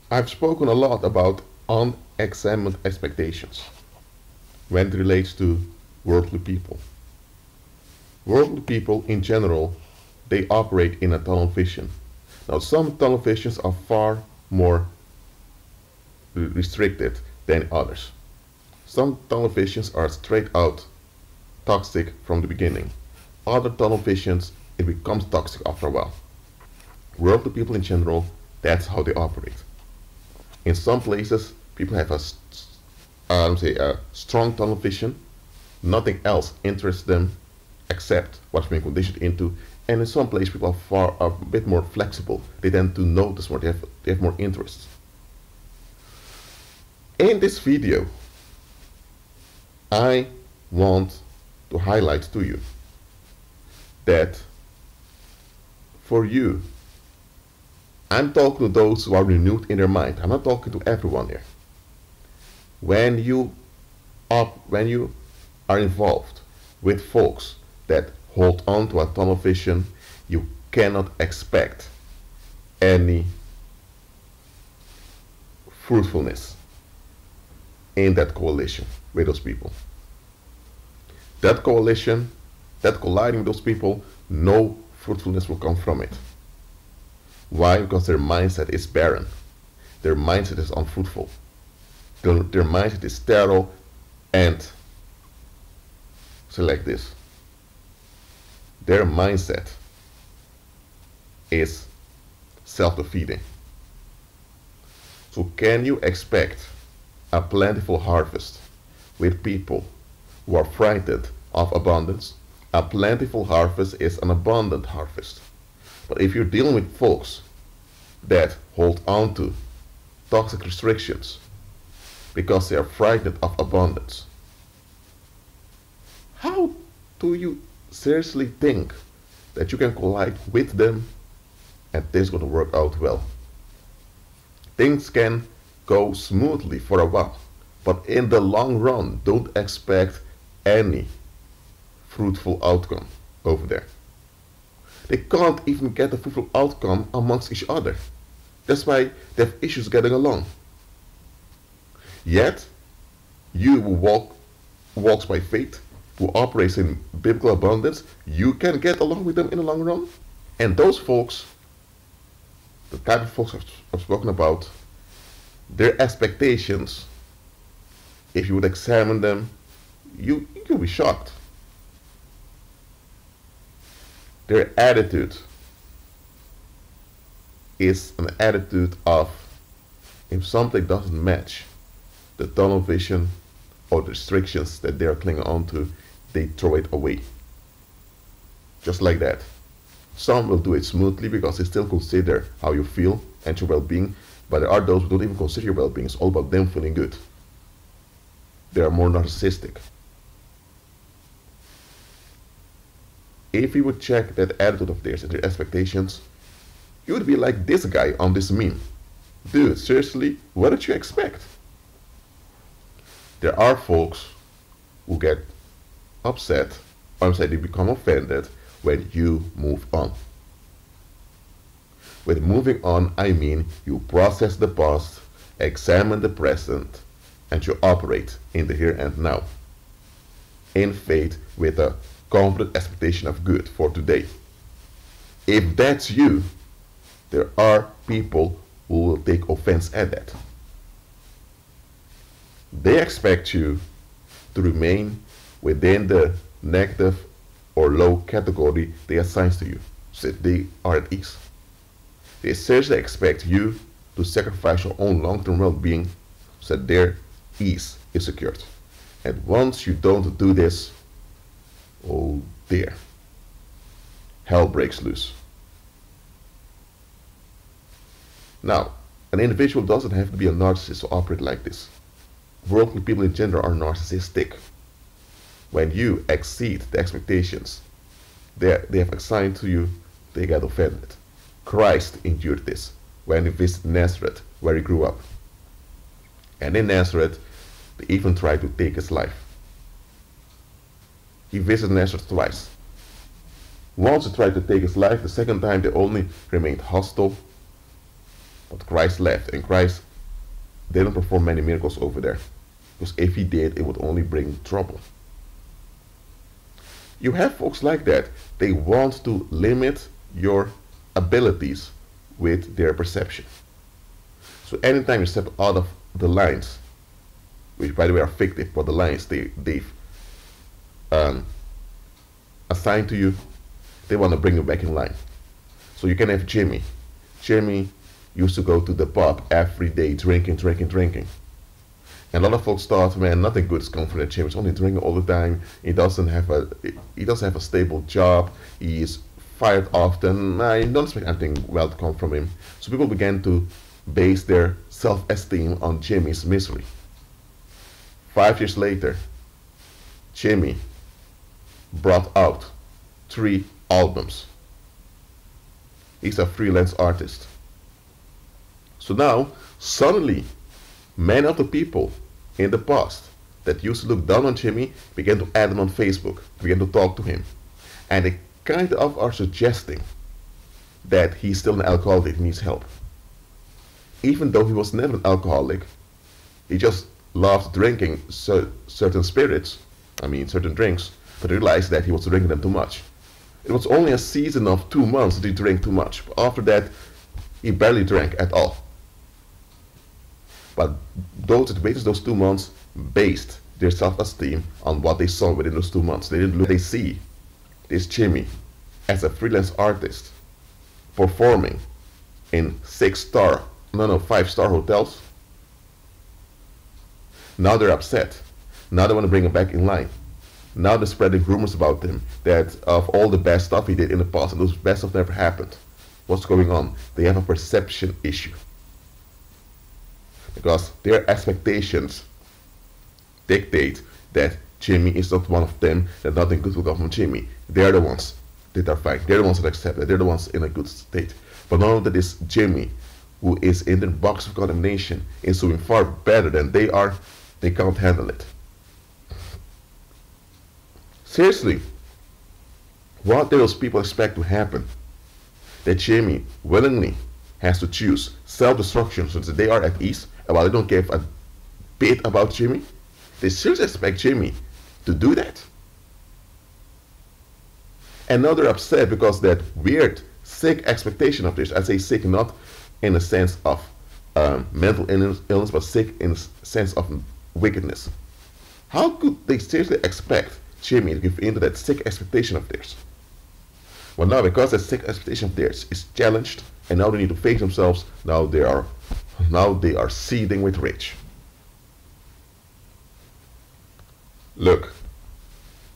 I've spoken a lot about unexamined expectations when it relates to worldly people. Worldly people in general, they operate in a tunnel vision. Now, some tunnel visions are far more restricted than others. Some tunnel visions are straight out toxic from the beginning. Other tunnel visions, it becomes toxic after a while. Worldly people in general, that's how they operate. In some places, people have a strong tunnel vision. Nothing else interests them except what's being conditioned into. And in some places, people are a bit more flexible. They tend to notice more. They have more interests. In this video, I want to highlight to you that for you, I'm talking to those who are renewed in their mind. I'm not talking to everyone here. When you are involved with folks that hold on to a tunnel vision, you cannot expect any fruitfulness in that coalition with those people. That coalition, that colliding with those people, no fruitfulness will come from it. Why? Because their mindset is barren. Their mindset is unfruitful. Their mindset is sterile and like this. Their mindset is self-defeating. So can you expect a plentiful harvest with people who are frightened of abundance? A plentiful harvest is an abundant harvest. But if you're dealing with folks that hold on to toxic restrictions because they are frightened of abundance, how do you seriously think that you can collide with them and things going to work out well? Things can go smoothly for a while, but in the long run, don't expect any fruitful outcome over there. They can't even get a fruitful outcome amongst each other. That's why they have issues getting along. Yet, you who walks by faith, who operates in biblical abundance, you can get along with them in the long run. And those folks, the type of folks I've spoken about, their expectations, if you would examine them, you'll be shocked. Their attitude is an attitude of, if something doesn't match the tunnel vision or the restrictions that they're clinging on to, they throw it away. Just like that. Some will do it smoothly because they still consider how you feel and your well-being, but there are those who don't even consider your well-being. It's all about them feeling good. They are more narcissistic. If you would check that attitude of theirs and their expectations, you would be like this guy on this meme. Dude, seriously, what did you expect? There are folks who get upset, or they become offended when you move on. With moving on, I mean you process the past, examine the present, and you operate in the here and now, in faith with a confident expectation of good for today. If that's you, there are people who will take offense at that. They expect you to remain within the negative or low category they assign to you, so that they are at ease. They seriously expect you to sacrifice your own long-term well-being so that their ease is secured. And once you don't do this, oh dear, hell breaks loose. Now, an individual doesn't have to be a narcissist to operate like this. Worldly people in general are narcissistic. When you exceed the expectations they have assigned to you, they get offended. Christ endured this when he visited Nazareth, where he grew up. And in Nazareth, they even tried to take his life. He visited Nazareth twice. Once they tried to take his life, the second time they only remained hostile But Christ left, and Christ didn't perform many miracles over there. Because if he did, it would only bring trouble. You have folks like that. They want to limit your abilities with their perception. So anytime you step out of the lines, which by the way are fictive, but the lines they've assigned to you, they want to bring you back in line. So you can have Jimmy. Jimmy used to go to the pub every day, drinking. And a lot of folks thought, man, nothing good is coming from that Jimmy. He's only drinking all the time. He doesn't have a stable job. He is fired often. I don't expect anything well to come from him. So people began to base their self-esteem on Jimmy's misery. 5 years later, Jimmy brought out 3 albums. He's a freelance artist. So now, suddenly, many of the people in the past that used to look down on Jimmy began to add him on Facebook, began to talk to him. And they kind of are suggesting that he's still an alcoholic, he needs help. Even though he was never an alcoholic, he just loved drinking certain spirits, certain drinks, but realized that he was drinking them too much. It was only a season of 2 months that he drank too much. But after that, he barely drank at all. But those that waited those 2 months based their self-esteem on what they saw within those 2 months. They didn't look, they see this Jimmy as a freelance artist performing in 5-star hotels. Now they're upset. Now they want to bring him back in line. Now they're spreading rumors about him that of all the bad stuff he did in the past, and those bad stuff never happened. What's going on? They have a perception issue. Because their expectations dictate that Jimmy is not one of them, that nothing good will come from Jimmy. They're the ones that are fine. They're the ones that accept it. They're the ones in a good state. But now that this Jimmy, who is in the box of condemnation, is doing far better than they are, they can't handle it. Seriously, what do those people expect to happen? That Jimmy willingly has to choose self-destruction so that they are at ease, and while they don't give a bit about Jimmy, they seriously expect Jimmy to do that. And now they're upset because that weird, sick expectation of theirs. I say sick not in the sense of mental illness, but sick in the sense of wickedness. How could they seriously expect Jimmy to give in to that sick expectation of theirs? Well, now because that sick expectation of theirs is challenged, and now they need to face themselves, now they are seething with rage. Look,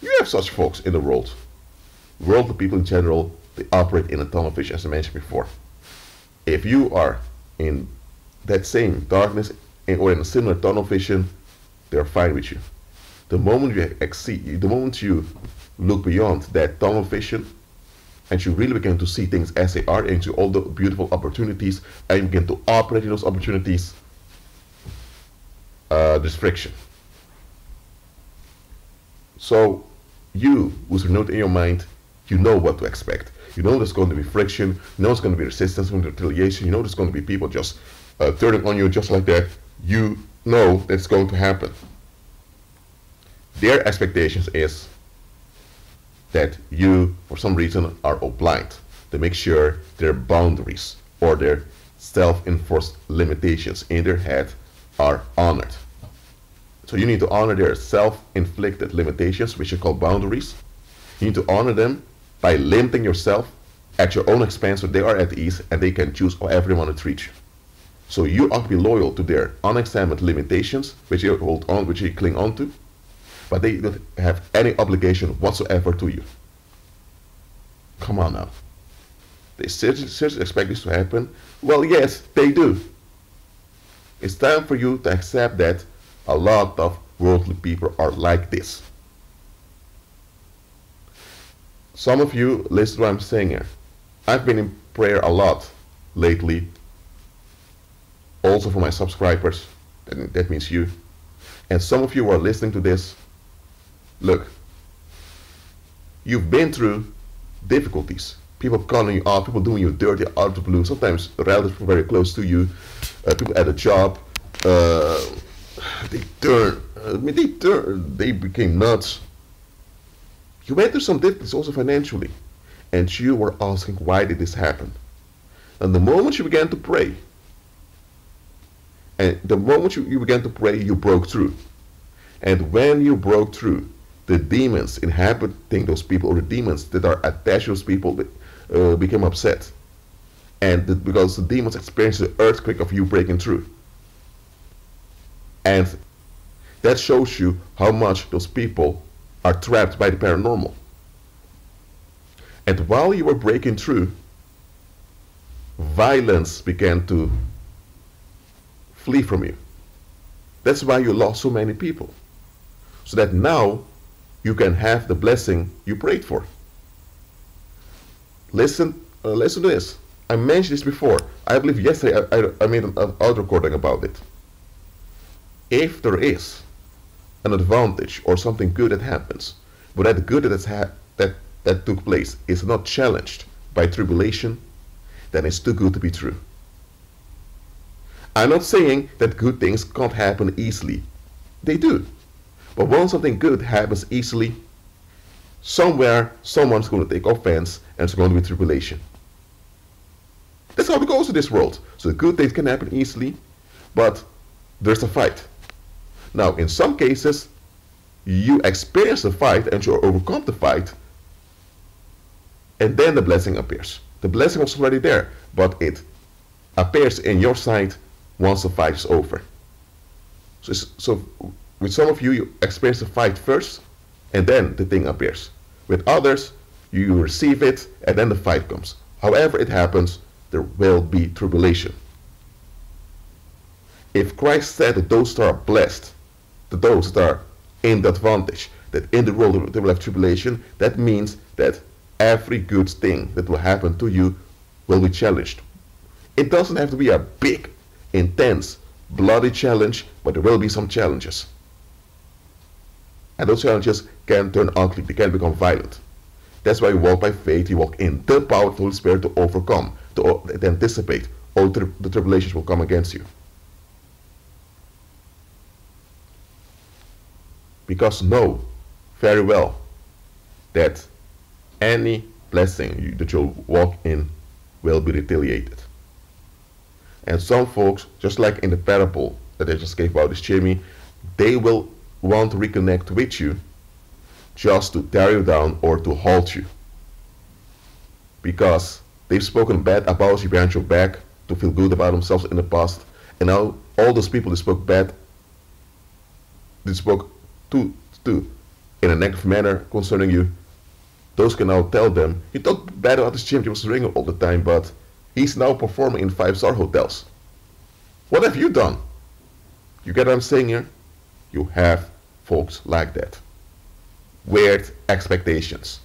you have such folks in the world. Worldly people in general, they operate in a tunnel vision, as I mentioned before. If you are in that same darkness or in a similar tunnel vision, they're fine with you. The moment you look beyond that tunnel vision, and you really begin to see things as they are, into all the beautiful opportunities, and you begin to operate in those opportunities, there's friction. So you, who's renewed in your mind, you know what to expect. You know there's going to be friction, you know there's going to be resistance from retaliation, you know there's going to be people just turning on you just like that. You know that's going to happen. Their expectations is that you, for some reason, are blind. They make sure their boundaries or their self-enforced limitations in their head are honored. So you need to honor their self-inflicted limitations, which you call boundaries. You need to honor them by limiting yourself at your own expense so they are at ease and they can choose however they want to treat you. So you ought to be loyal to their unexamined limitations, which you hold on, which you cling on to, but they don't have any obligation whatsoever to you. Come on now. They seriously expect this to happen? Well, yes, they do. It's time for you to accept that a lot of worldly people are like this. Some of you listen to what I'm saying here. I've been in prayer a lot lately, also for my subscribers, that means you. And some of you who are listening to this, look, you've been through difficulties. People calling you out, people doing you dirty out of the blue. Sometimes relatives very close to you, people at a job, they turn. They became nuts. You went through some difficulties also financially, and you were asking, why did this happen? And the moment you began to pray, you began to pray, you broke through. And when you broke through, the demons inhabiting those people, or the demons that are attached to those people, became upset. And because the demons experienced the earthquake of you breaking through. And that shows you how much those people are trapped by the paranormal. And while you were breaking through, violence began to flee from you. That's why you lost so many people. So that now you can have the blessing you prayed for. Listen to this. I mentioned this before. I believe yesterday I made an audio recording about it. If there is an advantage or something good that happens, but that good that took place is not challenged by tribulation, then it's too good to be true. I'm not saying that good things can't happen easily. They do. But when something good happens easily, somewhere someone's going to take offense and it's going to be tribulation. That's how it goes in this world. So the good things can happen easily, but there's a fight. Now, in some cases, you experience the fight and you overcome the fight, and then the blessing appears. The blessing was already there, but it appears in your sight once the fight is over. So with some of you, you experience the fight first, and then the thing appears. With others, you receive it, and then the fight comes. However it happens, there will be tribulation. If Christ said that those that are blessed, that those that are in the advantage, that in the world they will have tribulation, that means that every good thing that will happen to you will be challenged. It doesn't have to be a big, intense, bloody challenge, but there will be some challenges. And those challenges can turn ugly, they can become violent. That's why you walk by faith, you walk in the power of the Holy Spirit to overcome, to anticipate all the tribulations will come against you. Because know very well that any blessing that you'll walk in will be retaliated. And some folks, just like in the parable that I just gave about this Jimmy, they will want to reconnect with you just to tear you down or to halt you. Because they've spoken bad about you behind your back to feel good about themselves in the past. And now all those people that spoke bad, that spoke to in a negative manner concerning you, those can now tell them, you talk bad about this Jim, he was ringing all the time, but he's now performing in 5-star hotels. What have you done? You get what I'm saying here? You have folks like that. Weird expectations.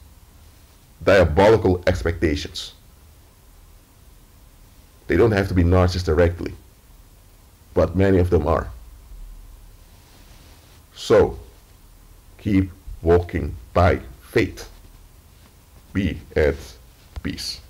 Diabolical expectations. They don't have to be narcissists directly, but many of them are. So, keep walking by faith. Be at peace.